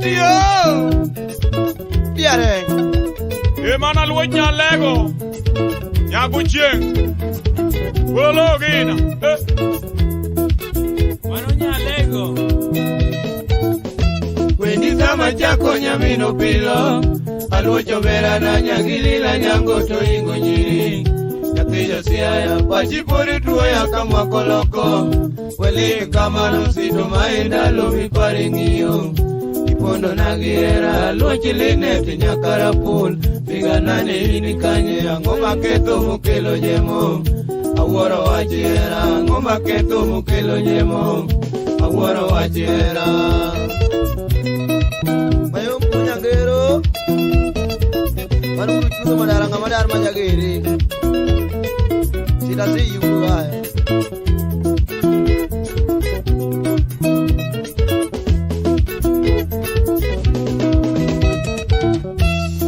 Dio! Piare! Emana luenya lego! Nyagucheng! Wolo gina! Manonya lego! Wendi sama chako nyamino pilo Aluocho vera na nyagilila nyango to ingo nyiri Nyakijo siaya pachipori tuoya kama koloko Weli kama nusito maenda lomi paringiyo Ipondo nagiera aluochi lineti nyakarapul Piga nane hini kanye ngoma keto mukelo jemo Aworo wachiera ngoma keto mukelo jemo Aworo wachiera Mayo punya gero. Baru kucu madar majagiri. Sida si ibu ay.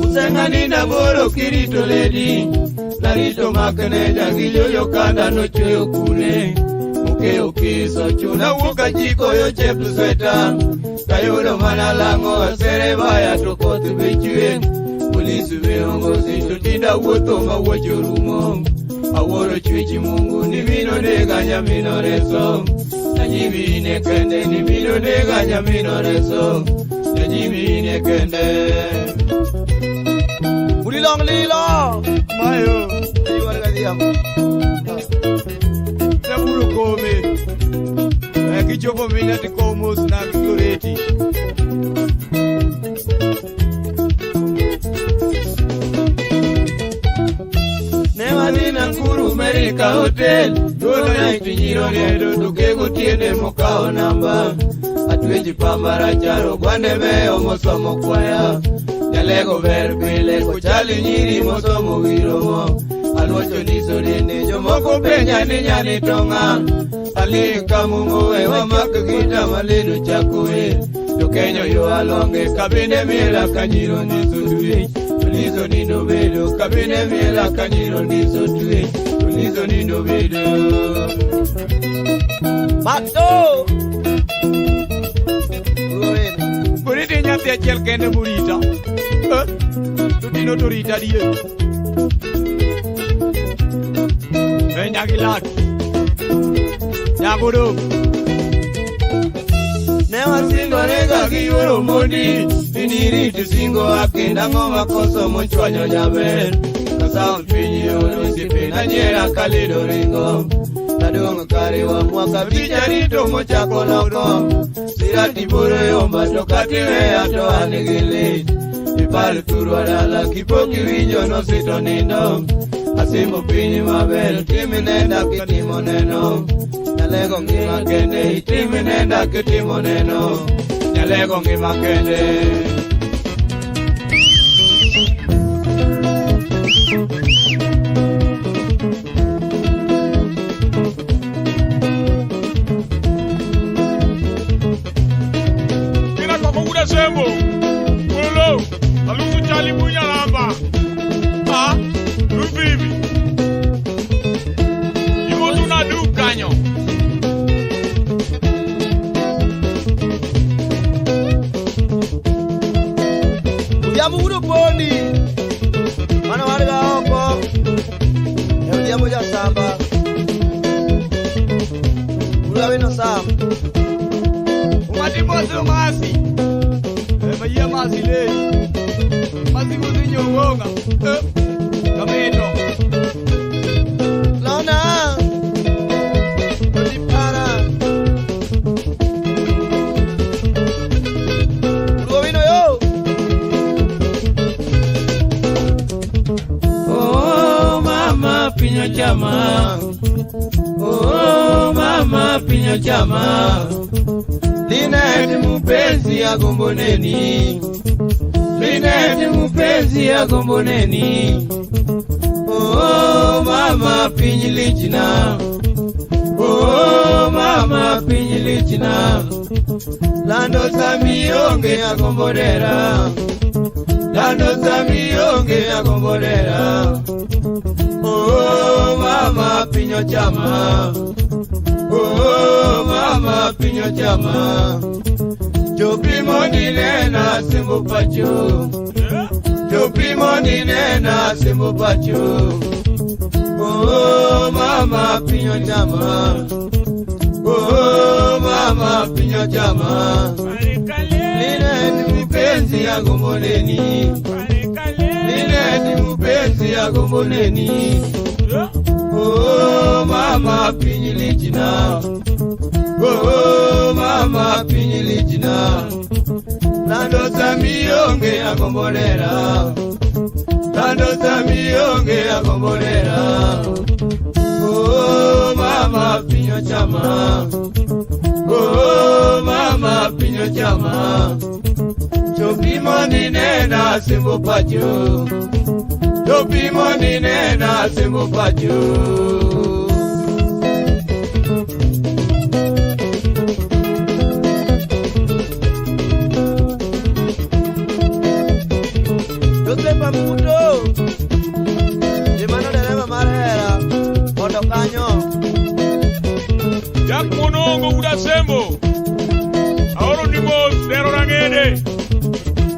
Usengani na boro kirito ledi. Larito makane jagilyo yokanda no chweyo kune. Mukeo kiso chuna wuka jiko yo cheptu sweta. Kayudo manalango asere baya tokotu bechue Polisi veongo zito tinda woto mawojo rumo Aworo chwichi mungu ni mino nega nyamino reso Najimi nekende ni mino nega nyamino reso Najimi nekende Mulilong lilo. Mayo! Iwan kadiam. Neburo kome! Kichopo minati komos na kikoreti. Newadina nkuru Merika Hotel Dona itinyiro niedo tukego tiende mokao namba Atweji pambara charo gwande meo mosomo kwaya Nyalego ver pile kochali nyiri mosomo wiromo Alwocho niso dine jomoko penya ni nyani tonga Alika mungowe wa makagita malinu chakwe Tokenyo yo alonge kabine mila kanyiro niso tuwe Tulizo nindo bedo kabine mila kanyiro niso tuwe Tulizo nindo bedo Mato. Kuriti nyati achel kende murita. Tutino turita diye. Nyagilak. Nyagudu. Newa singo nega kiyuro modi Iniri tusingo akinda ngoma koso mochwanyo nyaber Kasao mpinyi unusipi na nyera kalido ringo Nadungo kariwa mwaka vicharito mochako loko Sirati bure yomba tokati wea toa nigili Ipali turwa dala kipoki winjo no sito nindo Asimo pinyi mabel kimi nenda kitimo neno Nyalego ngima kende itimi nenda kitimo neno Nyalego ngima kende Kina kwa kukuda sembo. Ulo. Alufu chali bunya lamba. Ha? Lubibi. Imo tunadu kanyo. Ujamu udu poni. Mana warga oko. Ujamu ja samba. Ulawe no sam. Umatibozo masi. Maya masi le. Masi kuzinyo wonga. Kameno. Lona. Para. Ulovino yo. Oh mama pinyo chama Oh mama pinyo chama Lineti mupenzi ya gomboneni Lineti mupenzi ya gomboneni Oh mama pinyi lichina Oh mama pinyi lichina Lando samionge ya gombonera Lando samionge ya gombonera Oh mama pinyo chama Oh mama pinyo chama Jopimo ninena simbo pacho. Jopimo ninena simbo pacho. Oh mama pinyo chama. Oh mama pinyo chama. Nine ni mpenzi yangu moneni. Nine ni mpenzi yangu moneni. Oh mama pinyilichina. Oh mama pinyilichina. Nando samiyonge akombolera. Nando samiyonge akombolera. Oh mama pinyo chama. Oh mama pinyo chama. Jopimo ninena simbo pacho. Jopimo ninena simbo pacho. Josepa Muto Jimano dereva marera Moto kanyo Jak monongo uda sembo. Ahora ni mos dero rangede.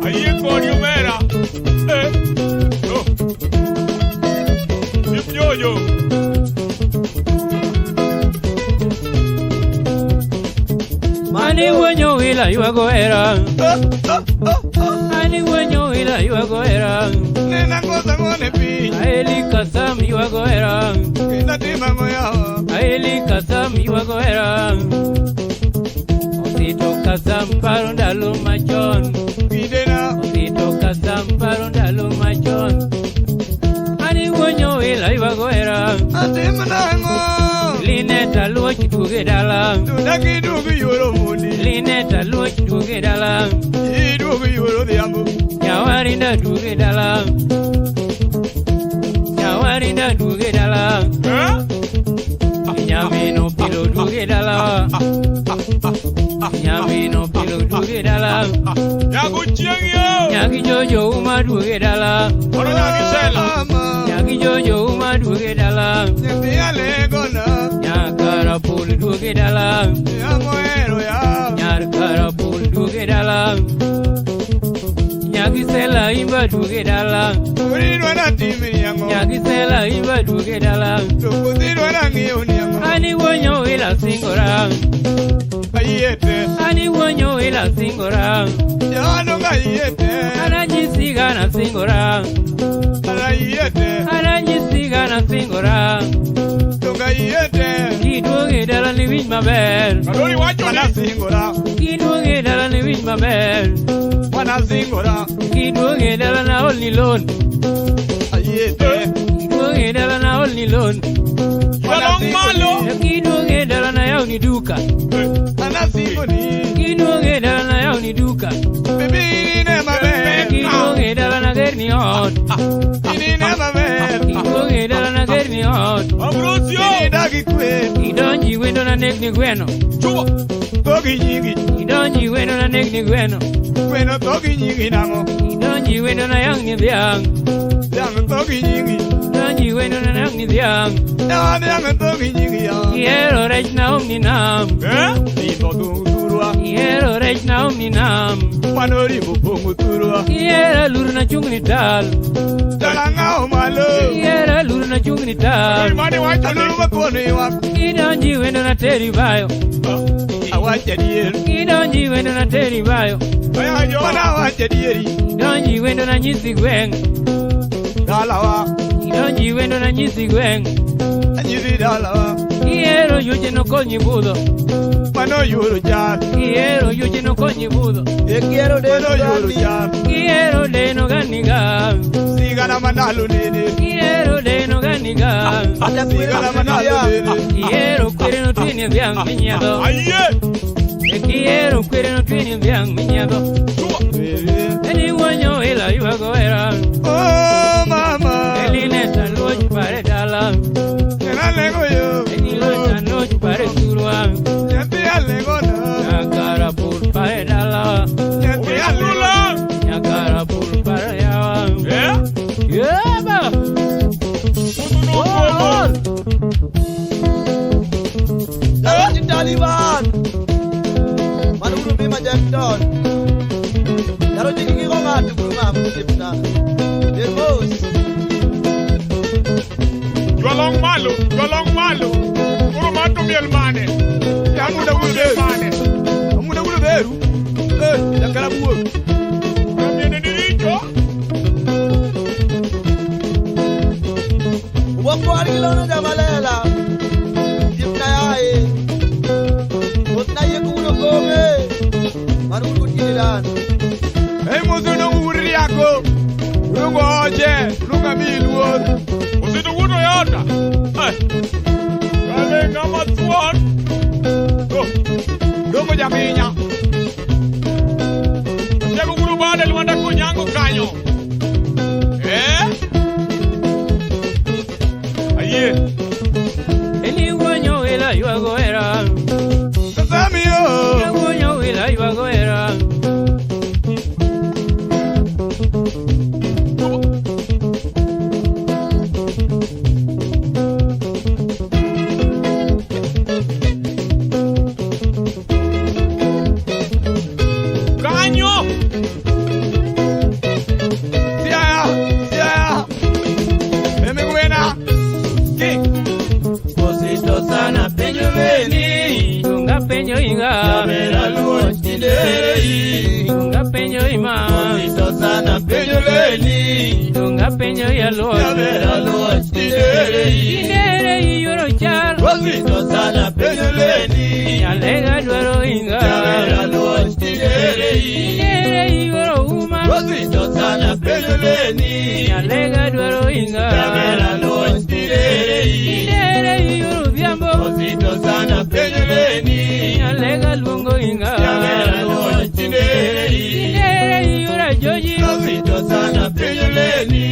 Aye kodi umera. No. Sip jojo. Mani wenyo ila yuago era. Mani wenyo ila yuago era. Nena cosa ngone pi. Aeli kasam yuago era. Kita tima moya. Aeli kasam yuago era. Osito kasam parondalo machon. Pidena. Osito kasam parondalo machon. Mani wenyo ila yuago era. Atima nango. Lineta luoch duge dala. Tudaki dugu yoro muni. Lineta luoch duge dala. Dugu yoro diambo. Nyawarinda duge dala. Nyawarinda duge dala. Nyamino pilo duge dala. Nyamino pilo duge dala. Yagu chiangyo. Nyagi jojo uma duge dala. Oro nyagi sela. Nyagi jojo uma duge dala. Nyambia legona. Nyakara pul duge dala. Yamoero ya. Nyakara pul duge dala. Nyagi sela imba duge dala. Urinwa na timi yango. Nyagi sela imba duge dala. Tukudirwa na ngiyo yango. Ani wonyo ila singora. Ayete. Ani wonyo ila singora. Yano ga ayete. Anajisiga na singora. Ayete. Anajisiga na singora. Tunga ayete. Kiduge dala ni wich maber. Kadoli wacho wana singora. Kiduge dala ni wich maber. Wana singora. Kiduge dala na ol ni lon. Ayete. Kiduge dala na ol ni lon. Yalong malo. Kiduge dala na yao ni duka. Ana singoni. Kiduge dala na yao ni duka. Bibi ne mabe. Kiduge dala na ger ni hot. Ini ne mabe. Kiduge dala na ger ni hot. Ambrosio. Ini dagi kwe. Idonji wendo na nek ni gweno. Chuba. Togi nyingi. Idonji wendo na nek ni gweno. Gweno togi nyingi nango. Idonji wendo na yang ni dhiang. Yang togi nyingi. Idonji wendo na yang ni dhiang. Yang togi nyingi ya. Iero rech na omni nam. Limbo turua. Iero rech na omni nam. Manori bupongu turua. Iero luru na chung ni tal. Talanga malo. Iero luru na chung ni tal. Mani wacho luru makono iwa. Idonji wendo na teri bayo. Awache dieri. Idonji wendo na teri bayo. Ayajo. Mana awache dieri. Idonji wendo na nyisi gweng. Dalawa. Idonji wendo na nyisi gweng. Anyiri dalawa. Iero yuche no konyi budho. Mano yuru jar. Iero yuche no konyi budho. Quiero de Mano yuru jar. Iero de no ganiga. Sigana manalu nene. Iero de no ganiga. Sigana manalu nene. Iero kwere no twini vyang minyado. Aye. Iero kwere no twini vyang minyado. Eni wanyo ila yuago era. Oh mama. Eline taluoj pare dala. Nena lego yo. Eni loja noj pare surwa. Nyati alego na. Nyakara pur pare dala. Nyati alego. Nyakara pur pare yawa. Yeah, ba. Taliban. Manu belum majan Washington. Daro jiki ko ngatu kuma msipna. Demos. Jolong malu. Kuru matu miel mane. Ya muda mane. Amuda beru. Dakara buo. Kamiene dirijo. Wako arigilona jamalela. Jipna yae. Utna yekuno kome. Maruku tililan. Mozono uri yako. Lungo oje. Lunga miluor. Usito wuno yota. Kale ngama tuan. Lungo jaminya. Jago guru bade luanda kunyango kanyo. Aye. Eni wanyo ila yuago era. Samio. Eni wanyo ila yuago era. Penyo inga Yamera luo chidei. Tunga penyo ima Ito sana penyo leni. Tunga penyo ya lo Yamera luo chidei. Inere yoro char Ito sana penyo leni. Yalega duaro inga Yamera luo chidei. Inere yoro uma Ito sana penyo leni. Yalega duaro inga Yamera luo chidei. Inere yoro viambo Ito sana penyo leni. Yalega luongo inga Yamera luo chidei. Inere yoro joji Ito sana penyo leni.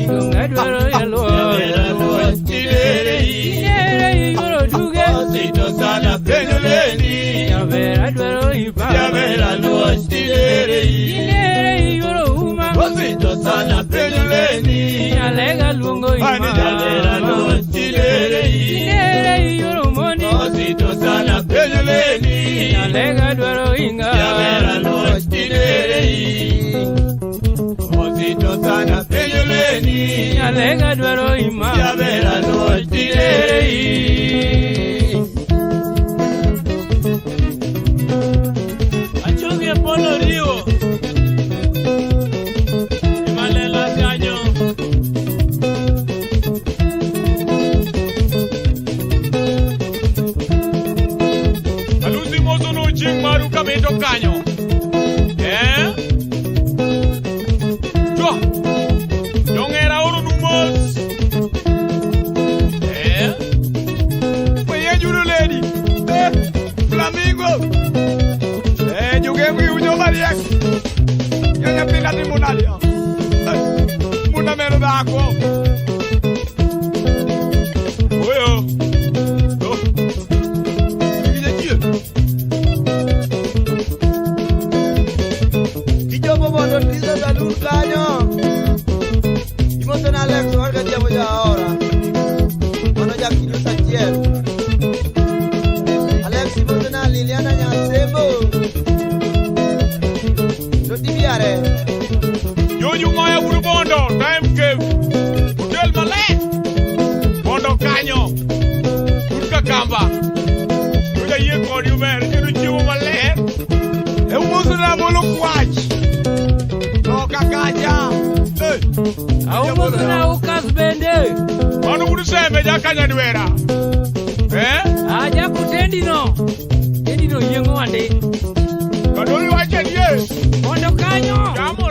Tunga duaro ya lo Yamera luo chidei. Inere yoro duge Ito sana penyo leni. Yavera duaro ipa Yamera luo chidei. Inere yoro uma Ito sana penyo leni. Yalega luongo ima Yamera luo chidei. Inere yoro moni Ito sana penyo leni. Yalega duaro inga Yamera luo chidei. Ito sana penyo leni. Yalega duaro ima Yamera luo chidei. Achungi Apolo Rio Imalela kanyo Alusi mozono ching maru kameto kanyo. Yongera oro numos. Oye, Juro Lady. Flamingo. Jugué muy uno Mariac. Yo ya pila tribunal. Muna mero da agua. Oyo. Kijobo bodo tiza salud kanyo. Imoson Alex warga diamo ya ahora. Mano ya kilo sachiel. Alex imoson Liliana Nyasebo. Do diviare. Yo moya uru bondo. Time cave. Hotel male. Bondo kanyo. Urka kamba. Yo ye kodi uber. Yo chiwo male. Muso na bolo kwach. No kakaja. Aumo na ukas bende Manu uru seme jakanya duera. Aja kutendino Tendino yengo ande Kadoli wache diye. Bondo kanyo Jamu